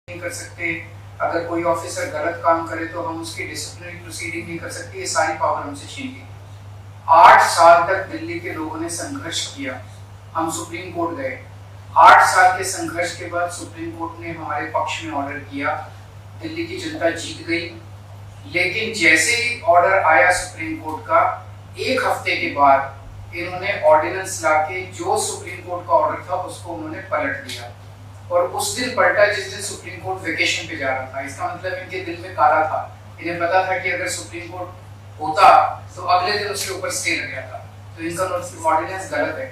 नहीं कर सकते, अगर कोई ऑफिसर गलत काम करे तो हम उसकी डिसिप्लिनरी प्रोसीडिंग नहीं कर सकते, ये सारी पावर हमसे छीन ली। 8 साल तक दिल्ली के लोगों ने संघर्ष किया, हम सुप्रीम कोर्ट गए। 8 साल के संघर्ष के बाद सुप्रीम कोर्ट ने हमारे पक्ष में ऑर्डर किया, दिल्ली की जनता जीत गई। लेकिन जैसे ही ऑर्डर आया सुप्रीम कोर्ट का, 1 हफ्ते के बाद इन्होंने ऑर्डिनेंस लाके जो सुप्रीम कोर्ट का ऑर्डर था उसको उन्होंने पलट दिया, और उस दिन पलटा जिस दिन सुप्रीम कोर्ट वेकेशन पे जा रहा था। इसका मतलब इनके दिल में काला था, इन्हें पता था कि अगर सुप्रीम कोर्ट होता तो अगले दिन उसके ऊपर स्टे लग गया था, तो इनका ऑर्डिनेंस गलत है।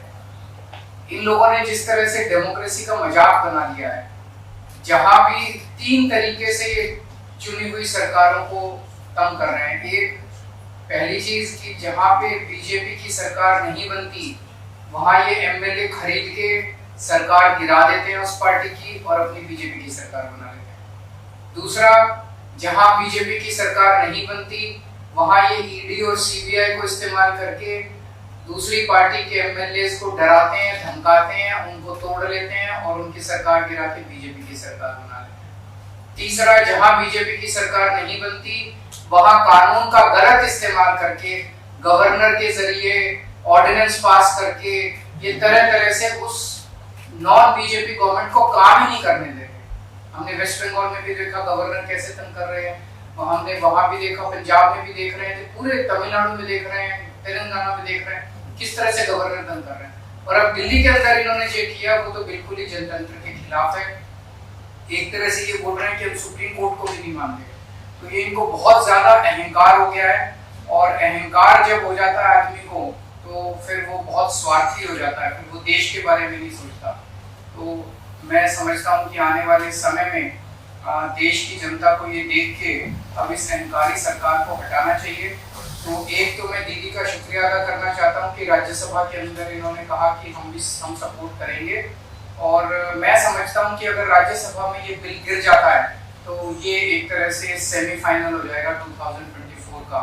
इन लोगों ने जिस तरह से डेमोक्रेसी का मजाक बना दिया है, जहां भी 3 तरीके से चुनी हुई सरकारों को तंग कर रहे हैं। एक, पहली चीज कि जहां पे बीजेपी की सरकार नहीं बनती वहां ये एमएलए खरीद के सरकार गिरा देते हैं उस पार्टी की और अपनी बीजेपी की सरकार बना लेते हैं। दूसरा, जहां बीजेपी की सरकार नहीं बनती वहां ये ईडी और सीबीआई को इस्तेमाल करके दूसरी पार्टी के एमएलए को डराते हैं, धमकाते हैं, उनको तोड़ लेते हैं और उनकी सरकार गिरा के बीजेपी की सरकार बना लेते हैं। तीसरा, जहां बीजेपी की सरकार नहीं बनती वहां कानून का गलत इस्तेमाल करके गवर्नर के जरिए ऑर्डिनेंस पास करके ये तरह तरह से उस नॉन बीजेपी गवर्नमेंट को काम ही नहीं करने दे रहे। हमने वेस्ट बंगाल में भी देखा गवर्नर कैसे तंग कर रहे हैं, हमने वहां भी देखा, पंजाब में भी देख रहे हैं, पूरे तमिलनाडु में देख रहे हैं, तेलंगाना में देख रहे हैं किस तरह से गवर्नर तंग कर रहे हैं। और अब दिल्ली के अंदर इन्होंने जो किया वो तो बिल्कुल ही जनतंत्र के खिलाफ है। एक तरह से ये बोल रहे हैं कि हम सुप्रीम कोर्ट को भी नहीं मानते, तो ये इनको बहुत ज्यादा अहंकार हो गया है, और अहंकार जब हो जाता है आदमी को तो फिर वो बहुत स्वार्थी हो जाता है, फिर वो देश के बारे में नहीं सोचता। तो मैं समझता हूँ कि आने वाले समय में देश की जनता को ये देख के अब इस अहंकारी सरकार को हटाना चाहिए। तो एक तो मैं दीदी का शुक्रिया अदा करना चाहता हूँ कि राज्यसभा के अंदर इन्होंने कहा कि हम सपोर्ट करेंगे, और मैं समझता हूँ कि अगर राज्यसभा में ये बिल गिर जाता है तो ये एक तरह से सेमीफाइनल हो जाएगा 2024 का।